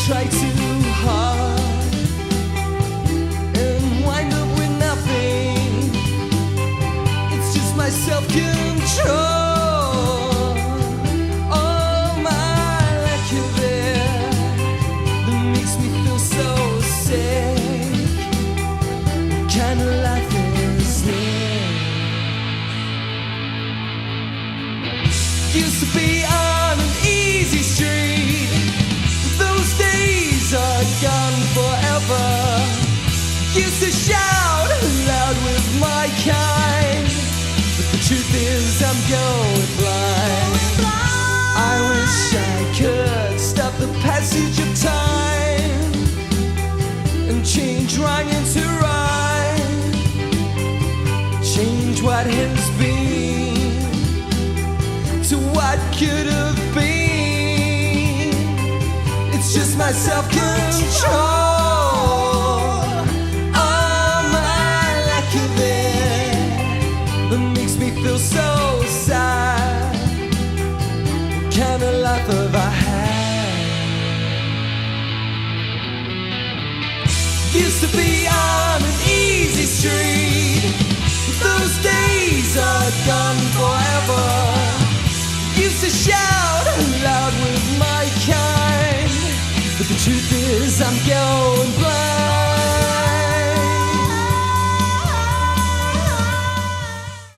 try too hard and wind up with nothing. It's just my self-control. Oh, my lack of it that makes me feel so sick. Kind of life is this. Used to be on an easy street. Those days are gone forever. Used to shout loud with my kind, but the truth is I'm going blind. I wish I could stop the passage of time and change wrong into right. Change what has been to what could have been. It's just my self-control. Oh, my lack of it that makes me feel so sad. What kind of life have I had? Used to be on an easy street. Those days are gone forever. Used to shout loud with my kind, but the truth is I'm going blind.